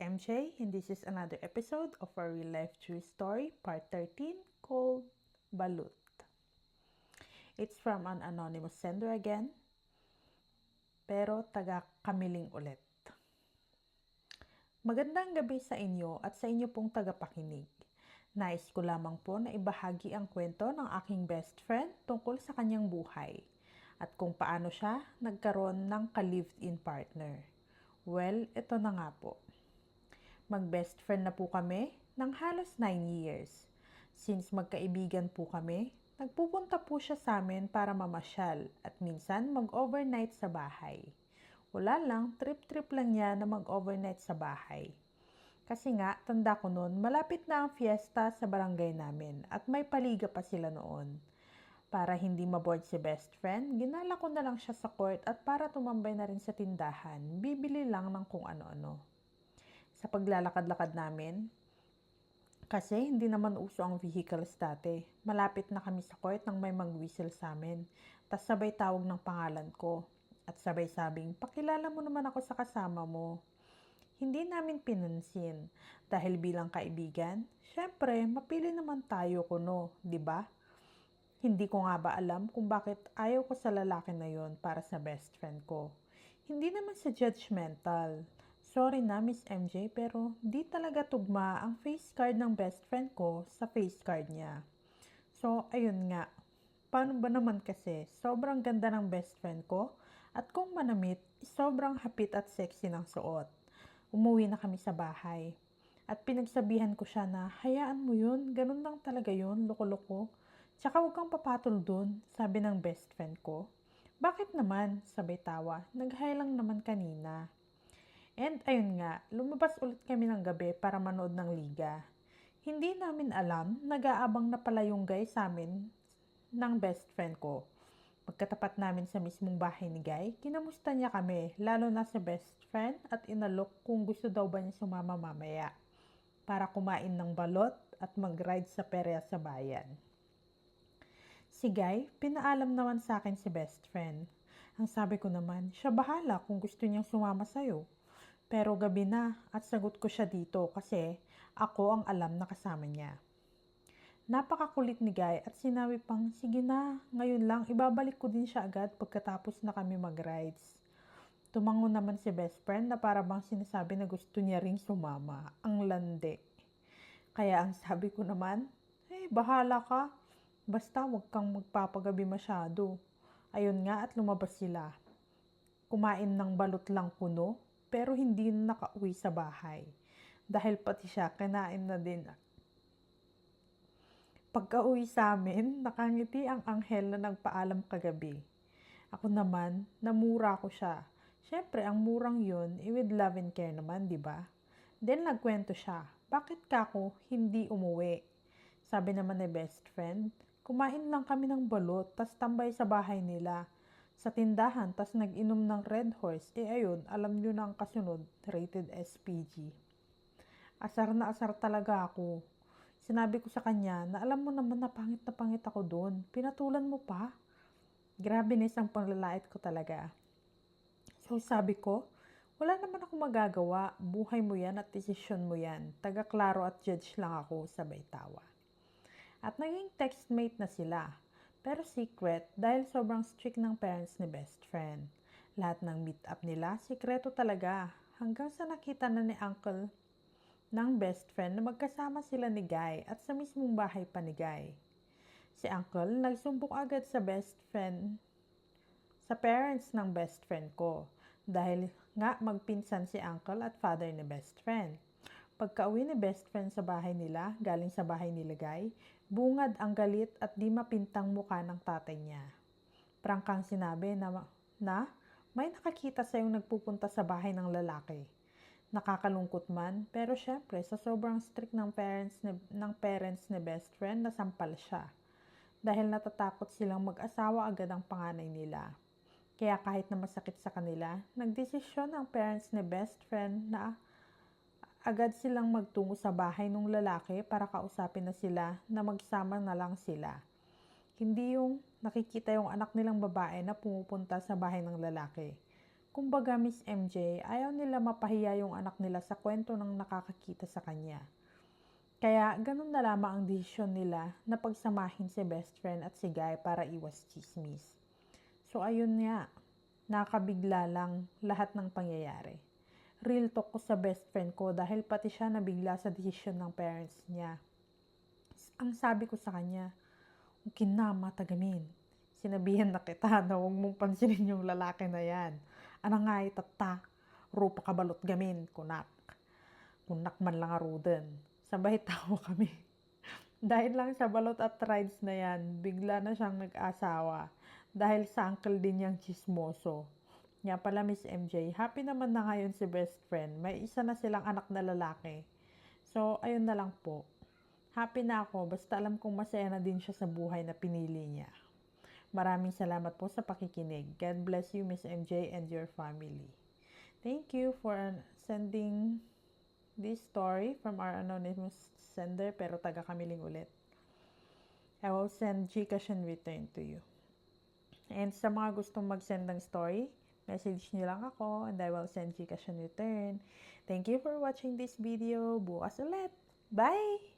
MJ, and this is another episode of our real life true story, part 13, called Balut. It's from an anonymous sender again, pero taga Kamiling ulit. Magandang gabi sa inyo at sa inyo pong tagapakinig. Nais ko lamang po na ibahagi ang kwento ng aking best friend tungkol sa kanyang buhay at kung paano siya nagkaroon ng ka-lived-in partner. Well, ito na nga po. Mag-best friend na po kami ng halos 9 years. Since magkaibigan po kami, nagpupunta po siya sa amin para mamasyal at minsan mag-overnight sa bahay. Wala lang, trip-trip lang niya na mag-overnight sa bahay. Kasi nga, tanda ko noon, malapit na ang fiesta sa barangay namin at may paliga pa sila noon. Para hindi maboard si best friend, ginala ko na lang siya sa court at para tumambay na rin sa tindahan, bibili lang ng kung ano-ano. Sa paglalakad-lakad namin, kasi hindi naman uso ang vehicles dati. Malapit na kami sa court nang may mag-whistle sa amin. Tas sabay tawag ng pangalan ko. At sabay sabing, pakilala mo naman ako sa kasama mo. Hindi namin pinansin. Dahil bilang kaibigan, syempre, mapili naman tayo kuno, di ba? Hindi ko nga ba alam kung bakit ayaw ko sa lalaki na yon para sa best friend ko. Hindi naman sa judgmental. Sorry na, Miss MJ, pero di talaga tugma ang face card ng best friend ko sa face card niya. So, ayun nga. Paano ba naman kasi, sobrang ganda ng best friend ko at kung manamit, sobrang hapit at sexy ng suot. Umuwi na kami sa bahay. At pinagsabihan ko siya na, hayaan mo yun, ganun lang talaga yun, loko-loko. Tsaka huwag kang papatol dun, sabi ng best friend ko. Bakit naman? Sabay tawa, nag-hi lang naman kanina. And ayun nga, lumabas ulit kami ng gabi para manood ng liga. Hindi namin alam, nag-aabang na pala yung guy sa amin ng best friend ko. Pagkatapat namin sa mismong bahay ni Guy, kinamusta niya kami, lalo na sa best friend at inalok kung gusto daw ba niya sumama mamaya para kumain ng balot at mag-ride sa perya sa bayan. Si Guy, pinaalam naman sa akin si best friend. Ang sabi ko naman, siya bahala kung gusto niyang sumama sa'yo. Pero gabi na at sagot ko siya dito kasi ako ang alam na kasama niya. Napakakulit ni Guy at sinabi pang, sige na, ngayon lang, ibabalik ko din siya agad pagkatapos na kami mag-rides. Tumango naman si best friend na para bang sinasabi na gusto niya ring sumama. Ang lande. Kaya ang sabi ko naman, bahala ka. Basta wag kang magpapagabi masyado. Ayun nga at lumabas sila. Kumain ng balot lang kuno, pero hindi na nakauwi sa bahay. Dahil pati siya, kinain na din. Pagka-uwi sa amin, nakangiti ang anghel na nagpaalam kagabi. Ako naman, namura ko siya. Siyempre, ang murang yun, with love and care naman, di ba? Then nagkwento siya, bakit ka ako hindi umuwi? Sabi naman ni best friend, kumain lang kami ng balot, tas tambay sa bahay nila. Sa tindahan, tas nag-inom ng Red Horse, ayun, alam nyo na ang kasunod, rated SPG. Asar na asar talaga ako. Sinabi ko sa kanya na alam mo naman na pangit ako doon. Pinatulan mo pa. Grabe na isang panglalait ko talaga. So sabi ko, wala naman ako magagawa. Buhay mo yan at desisyon mo yan. Taga-klaro at judge lang ako, sabay tawa. At naging textmate na sila. Pero secret dahil sobrang strict ng parents ni best friend. Lahat ng meet up nila, sikreto talaga. Hanggang sa nakita na ni uncle ng best friend na magkasama sila ni Guy at sa mismong bahay pa ni Guy. Si uncle nagsumbong agad sa best friend, sa parents ng best friend ko. Dahil nga magpinsan si uncle at father ni best friend. Pagka-uwi ni best friend sa bahay nila, galing sa bahay nila Guy, bungad ang galit at di mapintang mukha ng tatay niya. Prangkang sinabi na may nakakita sa yung nagpupunta sa bahay ng lalaki. Nakakalungkot man, pero syempre sa sobrang strict ng parents ni best friend, nasampal siya. Dahil natatakot silang mag-asawa agad ang panganay nila. Kaya kahit na masakit sa kanila, nagdesisyon ang parents ni best friend na agad silang magtungo sa bahay ng lalaki para kausapin na sila na magsama na lang sila. Hindi yung nakikita yung anak nilang babae na pumupunta sa bahay ng lalaki. Kumbaga, Miss MJ, ayaw nila mapahiya yung anak nila sa kwento ng nakakakita sa kanya. Kaya ganun na lamang ang desisyon nila na pagsamahin si best friend at si Guy para iwas chismis. So ayun nga, nakabigla lang lahat ng pangyayari. Real talk ko sa best friend ko dahil pati siya nabigla sa desisyon ng parents niya. Ang sabi ko sa kanya, "Huwag na matagamin. Sinabihan na kita na huwag mong pansinin yung lalaki na yan. Anang nga itata, rupa kabalot gamin, kunak. Kunak man lang aruden." Sabay tawa kami. Dahil lang sa balot at rides na yan, bigla na siyang nag-asawa. Dahil sa uncle din niyang chismoso. Nga pala, Miss MJ, happy naman na ngayon si best friend. May isa na silang anak na lalaki. So, ayun na lang po. Happy na ako, basta alam kong masaya na din siya sa buhay na pinili niya. Maraming salamat po sa pakikinig. God bless you, Miss MJ, and your family. Thank you for sending this story from our anonymous sender, pero taga Kamiling ulit. I will send Gcash and return to you. And sa mga gustong mag-send ng story, message nyo lang ako and I will send Gcash and return. Thank you for watching this video. Bukas ulit. Bye!